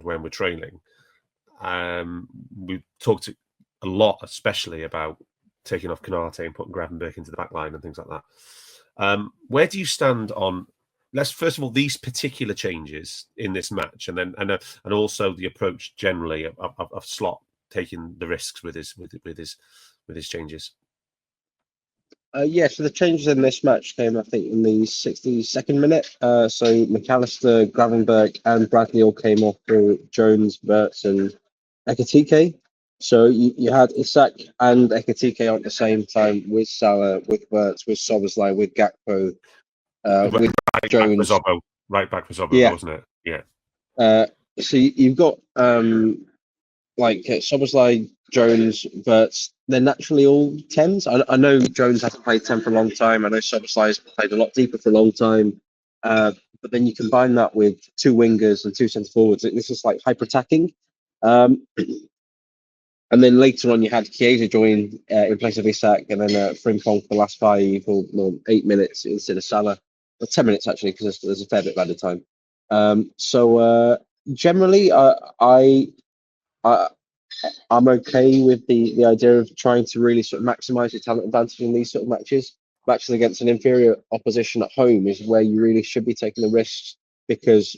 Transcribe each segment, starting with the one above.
when we're trailing. We talked a lot, especially about taking off Konate and putting Gravenberch into the back line and things like that. Where do you stand on? Let's first of all these particular changes in this match, and then and also the approach generally of Slot taking the risks with his changes. So the changes in this match came, I think, in the 62nd minute. So McAllister, Gravenberch, and Bradley all came off for Jones, Barts, and Ekitike. So you had Isak and Ekitike on at the same time with Salah, with Barts, with Szoboszlai, with Gakpo, with Jones. Right back for Zobo, wasn't it? Yeah. So you've got Szoboszlai, Jones, Barts. They're naturally all 10s. I know Jones hasn't played 10 for a long time. I know Szoboszlai has played a lot deeper for a long time. But then you combine that with two wingers and two centre forwards. This is like hyper attacking. And then later on, you had Chiesa join in place of Isak, and then Frimpong for the last 5 or 8 minutes instead of Salah. Or 10 minutes, actually, because there's a fair bit of added time. So generally, I'm okay with the idea of trying to really sort of maximise your talent advantage in these sort of matches. Matches against an inferior opposition at home is where you really should be taking the risks, because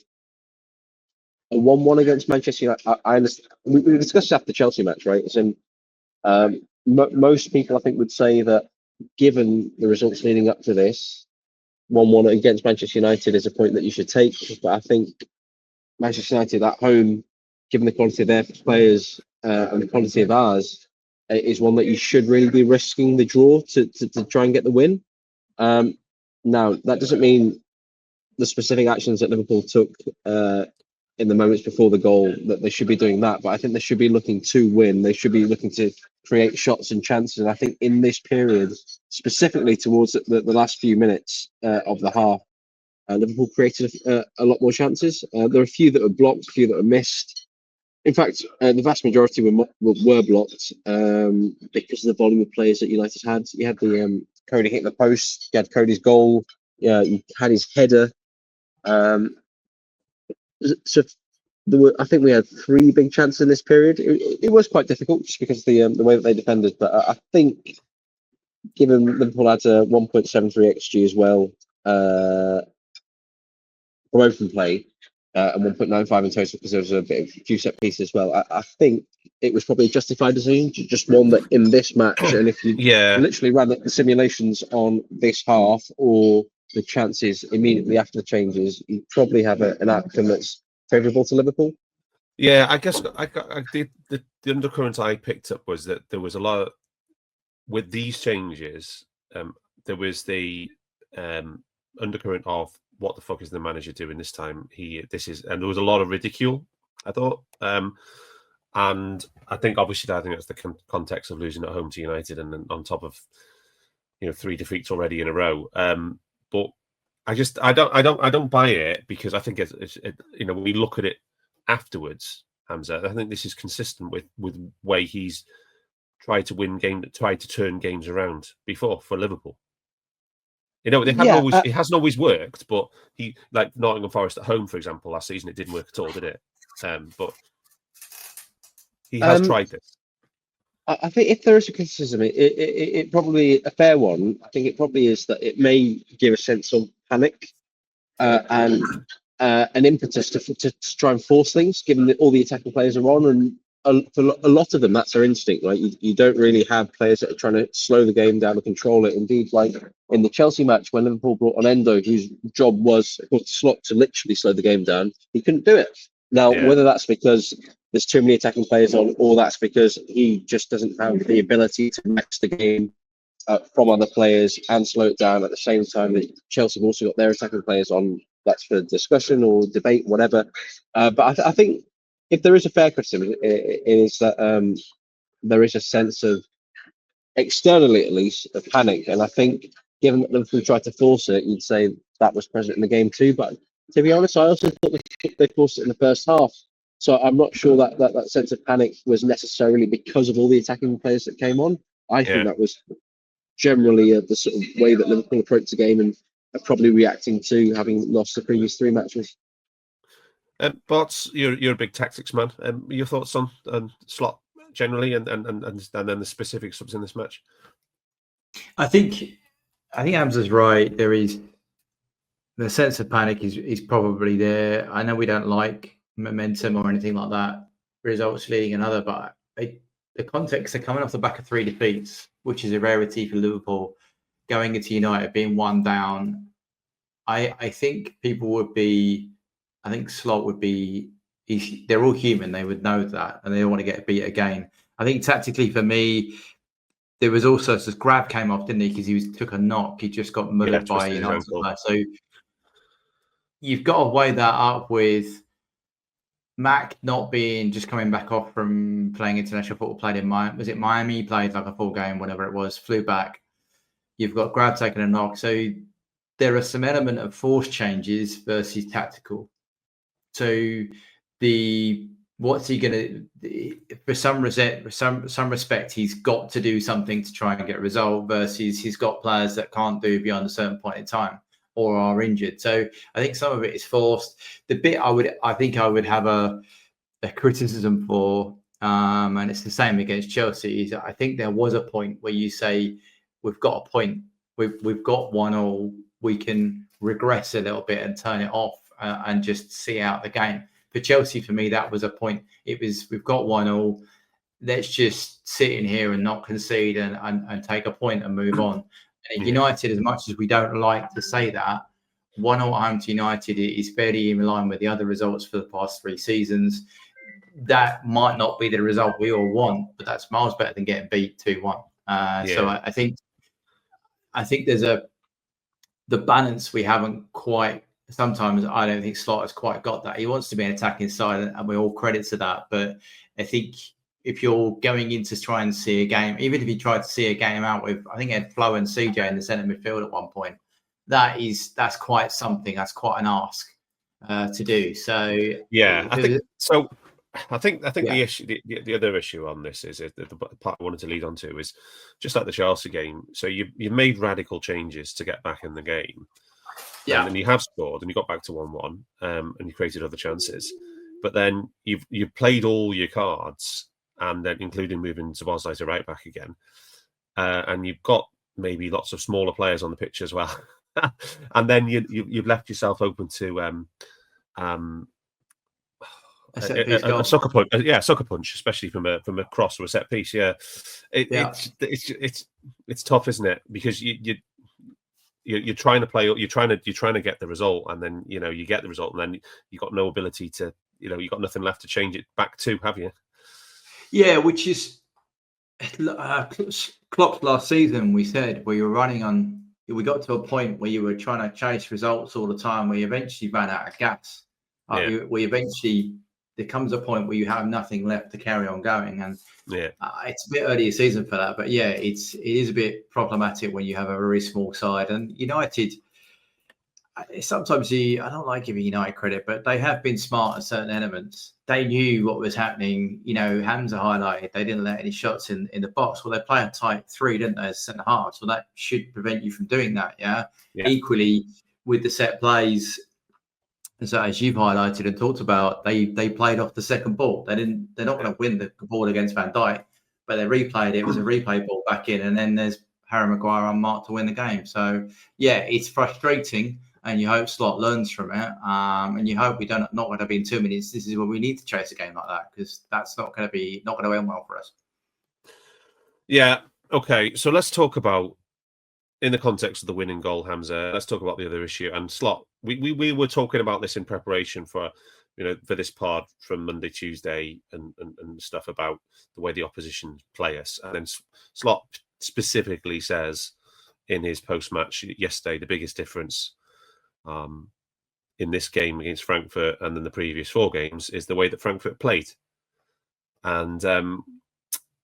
a 1-1 against Manchester United, I understand. We discussed after the Chelsea match, right? As in, most people, I think, would say that given the results leading up to this, 1-1 against Manchester United is a point that you should take. But I think Manchester United at home, given the quality of their players and the quality of ours, is one that you should really be risking the draw to try and get the win. Now, that doesn't mean the specific actions that Liverpool took in the moments before the goal that they should be doing that, but I think they should be looking to win. They should be looking to create shots and chances. And I think in this period, specifically towards the last few minutes of the half, Liverpool created a lot more chances. There are a few that were blocked, a few that were missed. In fact, the vast majority were blocked because of the volume of players that United had. You had the Cody hitting the post, you had Cody's goal, you had his header. So I think we had 3 big chances in this period. It was quite difficult just because of the way that they defended. But I think, given Liverpool had a 1.73 XG as well from open play, and 1.95 in total because there was a few set pieces as well, I think it was probably a justified decision. Just one that in this match, and if you literally ran the simulations on this half or the chances immediately after the changes, you probably have an outcome that's favourable to Liverpool. Yeah, I guess the undercurrent I picked up was that there was a lot of, with these changes, there was the undercurrent of what the fuck is the manager doing this time? And there was a lot of ridicule, I thought. And I think that's the context of losing at home to United, and then on top of 3 defeats already in a row. But I don't buy it, because I think when we look at it afterwards, Hamza, I think this is consistent with way he's tried to turn games around before for Liverpool. It hasn't always worked, but he, like Nottingham Forest at home, for example, last season, it didn't work at all, did it? But he has tried this. I think if there is a criticism, it probably a fair one. I think it probably is that it may give a sense of panic and an impetus to try and force things, given that all the attacking players are on, and for a lot of them, that's their instinct, right? You don't really have players that are trying to slow the game down or control it. Indeed, like in the Chelsea match, when Liverpool brought on Endo, whose job was, of course, to Slot to literally slow the game down, he couldn't do it. Now, whether that's because there's too many attacking players on, or that's because he just doesn't have the ability to match the game from other players and slow it down at the same time that Chelsea have also got their attacking players on, that's for discussion or debate, whatever. But I think if there is a fair criticism, it is that there is a sense of, externally at least, of panic. And I think, given that Liverpool tried to force it, you'd say that was present in the game too. But to be honest, I also thought they forced it in the first half. So I'm not sure that sense of panic was necessarily because of all the attacking players that came on. I think that was generally the sort of way that Liverpool approached the game and are probably reacting to having lost the previous 3 matches. Barts, you're a big tactics man. Your thoughts on Slot generally, and then the specific subs in this match? I think Hamza's right. There is the sense of panic is probably there. I know we don't like momentum or anything like that, results leading another, but the context are coming off the back of 3 defeats, which is a rarity for Liverpool, going into United being 1 down. I think people would be, I think Slot would be, they're all human. They would know that, and they don't want to get beat again. I think tactically for me, there was also, so Grab came off, didn't he? Because he took a knock. He just got mullered by United. So you've got to weigh that up with Mac not being, just coming back off from playing international football, played in Miami. Was it Miami? He played like a full game, whatever it was, flew back. You've got Grab taking a knock. So there are some element of force changes versus tactical. So what's he going to, for some respect, he's got to do something to try and get a result versus he's got players that can't do beyond a certain point in time or are injured. So I think some of it is forced. The bit I think I would have a criticism for, and it's the same against Chelsea, is I think there was a point where you say, we've got a point, we've got 1-1, we can regress a little bit and turn it off and just see out the game. For Chelsea, for me, that was a point. It was, we've got 1-1. Let's just sit in here and not concede and take a point and move on. And United, as much as we don't like to say that, 1-0 at home to United is fairly in line with the other results for the past 3 seasons. That might not be the result we all want, but that's miles better than getting beat 2-1. So I think there's the balance we haven't quite. Sometimes I don't think Slot has quite got that. He wants to be an attacking side, and we all credit to that. But I think if you're going in to try and see a game, even if you tried to see a game out with, I think he had Flo and CJ in the centre midfield at one point, that's quite something. That's quite an ask to do. So yeah, I think so. I think the issue, the other issue on this is the part I wanted to lead on to is just like the Chelsea game. So you made radical changes to get back in the game. Yeah, and you have scored, and you got back to 1-1, and you created other chances. But then you've played all your cards, and then including moving Szoboszlai to right back again, and you've got maybe lots of smaller players on the pitch as well, and then you've left yourself open to a sucker punch. Yeah, sucker punch, especially from a cross or a set piece. Yeah, it's tough, isn't it? Because you're trying to play, you're trying to get the result, and then you get the result, and then you got no ability to, you got nothing left to change it back to, have you? Yeah, which is Klopp's last season. We said we were running on. We got to a point where you were trying to chase results all the time, where you eventually ran out of gas. There comes a point where you have nothing left to carry on going, and it's a bit earlier season for that. But it is a bit problematic when you have a very small side. And United, sometimes I don't like giving United credit, but they have been smart at certain elements. They knew what was happening. Hamza highlighted they didn't let any shots in the box. Well, they play a tight 3, didn't they, as centre half? So that should prevent you from doing that. Yeah. Equally with the set plays. So as you've highlighted and talked about, they played off the second ball. They're not going to win the ball against Van Dijk, but they replayed it. It was a replay ball back in, and then there's Harry Maguire unmarked to win the game. So it's frustrating, and you hope Slot learns from it, and you hope we not going to be in 2 minutes. This is where we need to chase a game like that, because that's not going to end well for us. Yeah. Okay. So let's talk about, in the context of the winning goal, Hamza, let's talk about the other issue. And Slot, we were talking about this in preparation for this pod from Monday, Tuesday, and stuff about the way the opposition play us. And then Slot specifically says in his post-match yesterday, the biggest difference in this game against Frankfurt and then the previous 4 games is the way that Frankfurt played. And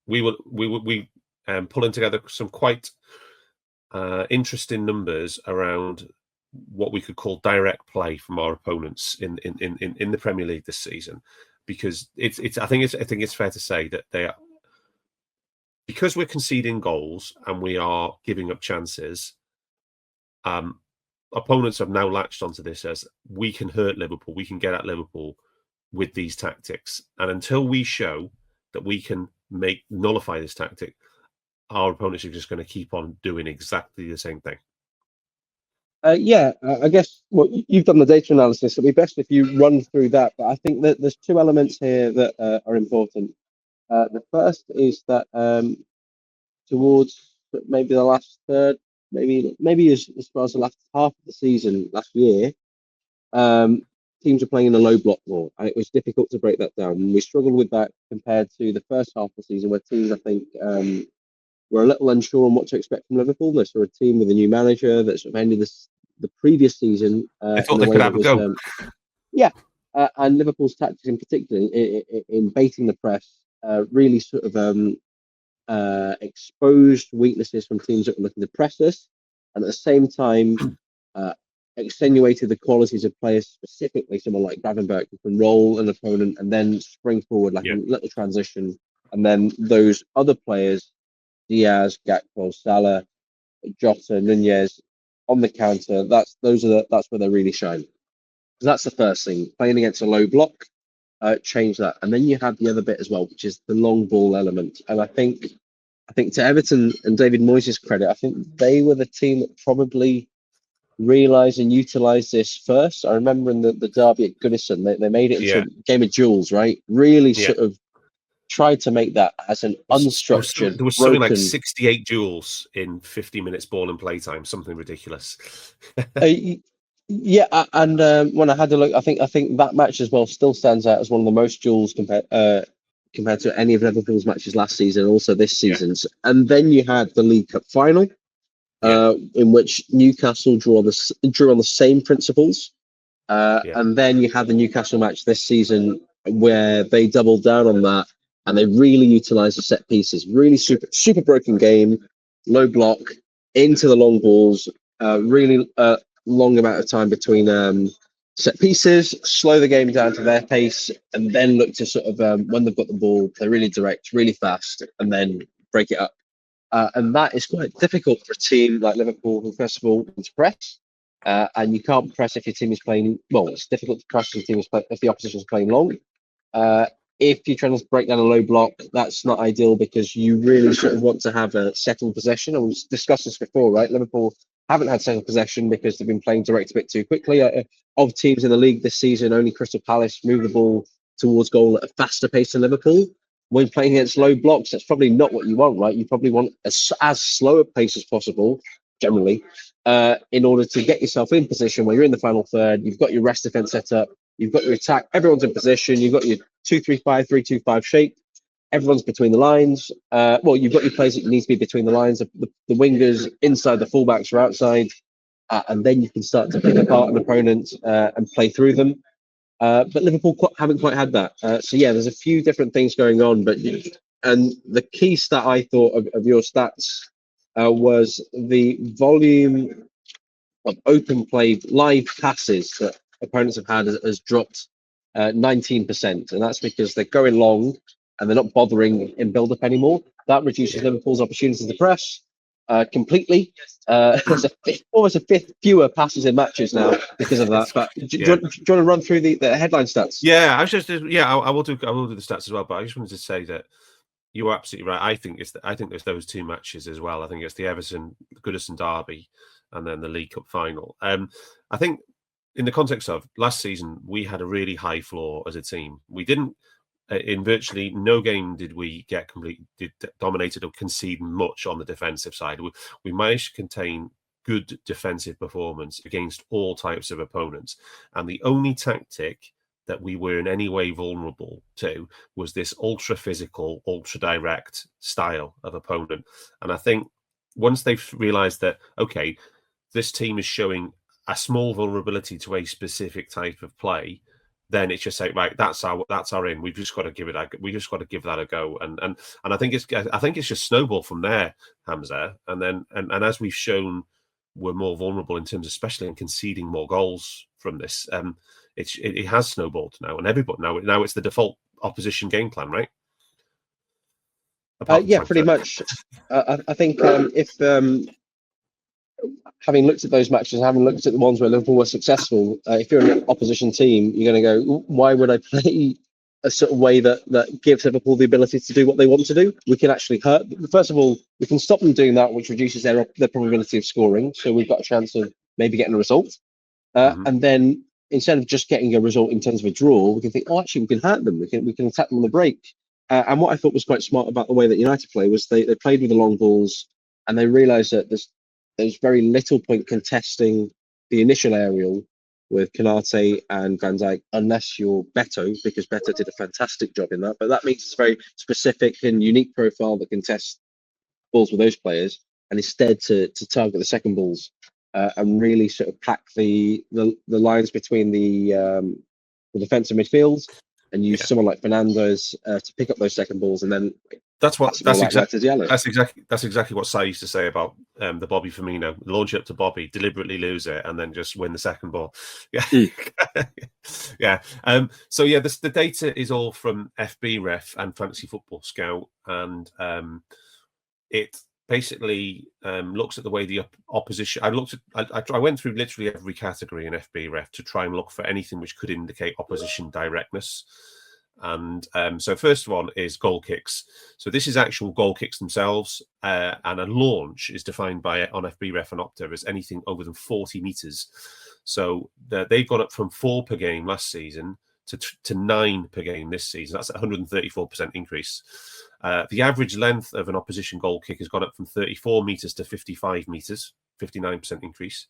we pulling together some quite interesting numbers around what we could call direct play from our opponents in the Premier League this season, because I think it's fair to say that they are, because we're conceding goals and we are giving up chances. Opponents have now latched onto this as we can hurt Liverpool, we can get at Liverpool with these tactics. And until we show that we can nullify this tactic, our opponents are just going to keep on doing exactly the same thing. I guess you've done the data analysis. It'd be best if you run through that. But I think that there's two elements here that are important. The first is that towards maybe the last third, maybe as far as the last half of the season last year, teams were playing in a low block more, and it was difficult to break that down. And we struggled with that compared to the first half of the season, where teams, I think, were a little unsure on what to expect from Liverpool. They saw a team with a new manager that sort of ended the previous season. I thought they could have a go. And Liverpool's tactics in particular in baiting the press really sort of exposed weaknesses from teams that were looking to press us, and at the same time extenuated the qualities of players, specifically someone like Gravenberch, who can roll an opponent and then spring forward like a little transition, and then those other players, Diaz, Gakpo, Salah, Jota, Nunez, on the counter. That's where they really shine. So that's the first thing. Playing against a low block, change that, and then you have the other bit as well, which is the long ball element. And I think to Everton and David Moyes' credit, I think they were the team that probably realised and utilised this first. I remember in the derby at Goodison, they made it into a game of duels, right? Really sort of tried to make that as an unstructured. There was something like 68 duels in 50 minutes ball and playtime, something ridiculous. And when I had a look, I think that match as well still stands out as one of the most duels compared to any of Liverpool's matches last season, also this season's. And then you had the League Cup final, in which Newcastle drew on the same principles. And then you had the Newcastle match this season where they doubled down on that, and they really utilised the set pieces. Really super broken game, low block, into the long balls, really long amount of time between set pieces, slow the game down to their pace, and then look to sort of, when they've got the ball, they're really direct, really fast, and then break it up. And that is quite difficult for a team like Liverpool, who first of all want to press, and you can't press if your team is playing. Well, it's difficult to press if the opposition is playing long. If you're trying to break down a low block, that's not ideal, because you really sort of want to have a settled possession. And we've discussed this before, right? Liverpool haven't had settled possession because they've been playing direct a bit too quickly. Of teams in the league this season, only Crystal Palace move the ball towards goal at a faster pace than Liverpool. When playing against low blocks, that's probably not what you want, right? You probably want as slow a pace as possible, generally, in order to get yourself in position where you're in the final third. You've got your rest defense set up. You've got your attack. Everyone's in position. You've got your 2-3-5, 3-2-5 shape. Everyone's between the lines. You've got your players that need to be between the lines. The wingers inside, the fullbacks are outside. And then you can start to pick apart an opponent and play through them. But Liverpool haven't quite had that. There's a few different things going on. And the key stat I thought of your stats was the volume of open play, live passes that opponents have had has dropped 19%. And that's because they're going long and they're not bothering in build-up anymore. That reduces Liverpool's opportunities to press completely. There's almost a fifth fewer passes in matches now because of that. But do you want to run through the headline stats? Yeah, I will do the stats as well. But I just wanted to say that you are absolutely right. I think there's those two matches as well. I think it's the Everton Goodison derby and then the League Cup final. I think in the context of last season, we had a really high floor as a team. We didn't. In virtually no game did we get dominated or concede much on the defensive side. We managed to contain good defensive performance against all types of opponents. And the only tactic that we were in any way vulnerable to was this ultra physical, ultra direct style of opponent. And I think once they've realized that, okay, this team is showing a small vulnerability to a specific type of play, then it's just like, right, that's our in. We've just got to give that a go. And I think it's just snowball from there, Hamza. And as we've shown, we're more vulnerable in terms, especially in conceding more goals from this. It has snowballed now, and everybody now it's the default opposition game plan, right? Pretty much. I think if having looked at those matches, having looked at the ones where Liverpool were successful, if you're an opposition team, you're going to go, why would I play a sort of way that gives Liverpool the ability to do what they want to do? We can actually hurt. First of all, we can stop them doing that, which reduces their probability of scoring. So we've got a chance of maybe getting a result. And then instead of just getting a result in terms of a draw, we can think, oh, actually, we can hurt them. We can attack them on the break. And what I thought was quite smart about the way that United play was they played with the long balls, and they realised that there's very little point contesting the initial aerial with Konate and Van Dijk, unless you're Beto, because Beto did a fantastic job in that. But that means it's a very specific and unique profile that can test balls with those players, and instead to target the second balls and really sort of pack the lines between the defensive midfield, and use someone like Fernandes to pick up those second balls, and then that's exactly what Sai used to say about the Bobby Firmino. Launch it up to Bobby, deliberately lose it, and then just win the second ball. Yeah. So the data is all from FB Ref and Fantasy Football Scout, and it basically looks at the way the opposition. I went through literally every category in FB Ref to try and look for anything which could indicate opposition directness. And so first one is goal kicks. So this is actual goal kicks themselves, and a launch is defined by on FB Ref and Opta as anything over than 40 meters. So they've gone up from 4 per game last season to 9 per game this season. That's a 134% increase. The average length of an opposition goal kick has gone up from 34 meters to 55 meters, 59% increase.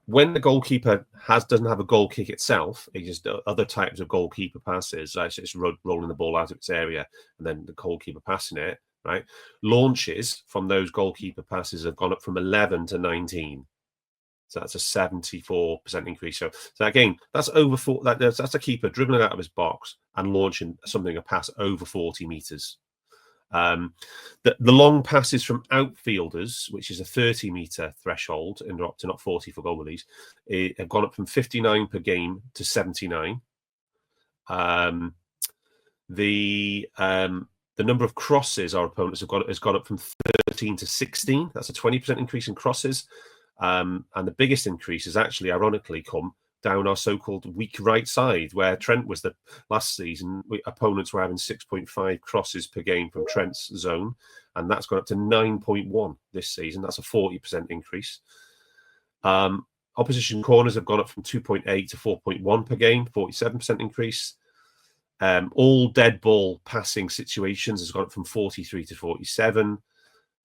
When the goalkeeper doesn't have a goal kick itself, it's just other types of goalkeeper passes. So it's rolling the ball out of its area and then the goalkeeper passing it, right? Launches from those goalkeeper passes have gone up from 11 to 19. So that's a 74% increase. So again, that's over 4. That's a keeper dribbling out of his box and launching a pass over 40 meters. The long passes from outfielders, which is a 30-meter threshold, and up to not 40 for goalies, have gone up from 59 per game to 79. The number of crosses our opponents has gone up from 13 to 16. That's a 20% increase in crosses. And the biggest increase has actually, ironically, come down our so-called weak right side, where Trent was the last season. Opponents were having 6.5 crosses per game from Trent's zone, and that's gone up to 9.1 this season. That's a 40% increase. Opposition corners have gone up from 2.8 to 4.1 per game, 47% increase. All dead ball passing situations has gone up from 43 to 47.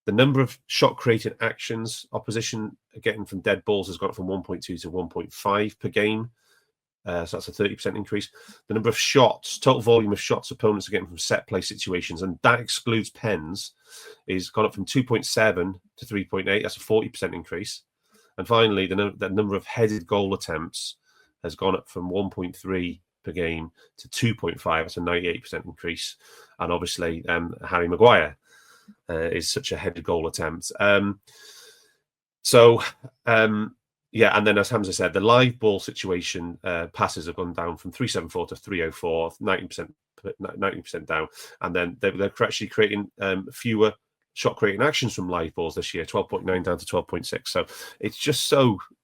The number of shot-creating actions opposition getting from dead balls has gone up from 1.2 to 1.5 per game. So that's a 30% increase. The number of shots, total volume of shots opponents are getting from set-play situations, and that excludes pens, is gone up from 2.7 to 3.8. That's a 40% increase. And finally, the number of headed goal attempts has gone up from 1.3 per game to 2.5. That's a 98% increase. And obviously, Harry Maguire is such a headed goal attempt. And then as Hamza said, the live ball situation passes have gone down from 374 to 304, 90% down. And then they're actually creating fewer shot creating actions from live balls this year, 12.9 down to 12.6. So it's just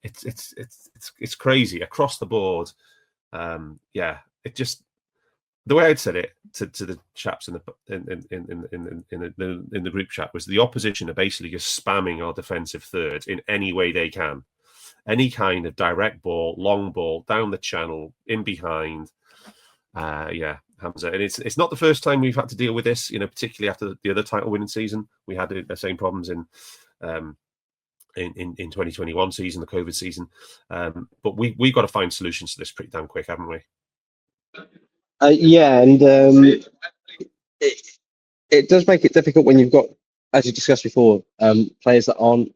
it's crazy across the board. It just, the way I'd said it to the chaps in the group chat was the opposition are basically just spamming our defensive third in any way they can. Any kind of direct ball, long ball, down the channel, in behind. Hamza. And it's not the first time we've had to deal with this, particularly after the other title winning season. We had the same problems in 2021 season, the COVID season. But we've got to find solutions to this pretty damn quick, haven't we? It does make it difficult when you've got, as you discussed before, players that aren't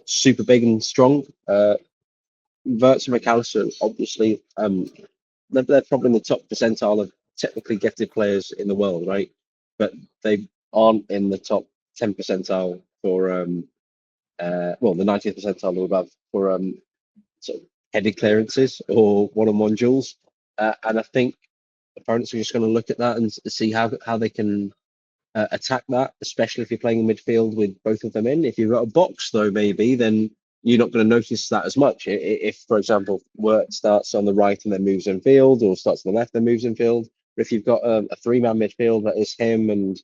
super big and strong. Barts and McAllister, obviously, they're probably in the top percentile of technically gifted players in the world, right? But they aren't in the top 10 percentile for, the 90th percentile or above for sort of headed clearances or one-on-one duels. And I think opponents are just going to look at that and see how they can attack that, especially if you're playing in midfield with both of them in. If you've got a box, though, maybe, then you're not going to notice that as much. If, for example, Wirt starts on the right and then moves in field, or starts on the left and moves in field, or if you've got a three-man midfield that is him and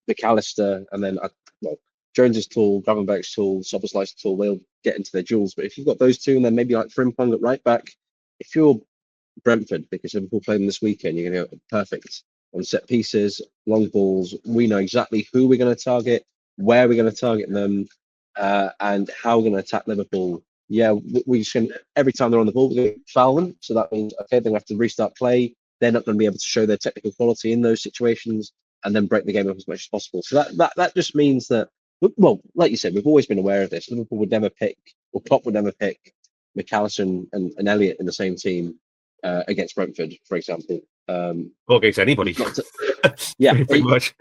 McAllister, and then Jones is tall, Gravenberg's tall, Soboslai's tall, they'll get into their duels. But if you've got those two, and then maybe like Frimpong at right back, if you're Brentford, because Liverpool played them this weekend, you're going to go perfect on set pieces, long balls. We know exactly who we're going to target, where we're going to target them, and how we're going to attack Liverpool. Yeah, we just can, every time they're on the ball, we're going to foul them. So that means, okay, they're going to have to restart play. They're not going to be able to show their technical quality in those situations and then break the game up as much as possible. So that just means that, well, like you said, we've always been aware of this. Liverpool would never pick, or Klopp would never pick McAllister and Elliott in the same team against Brentford, for example. Or against anybody. Yeah, pretty much.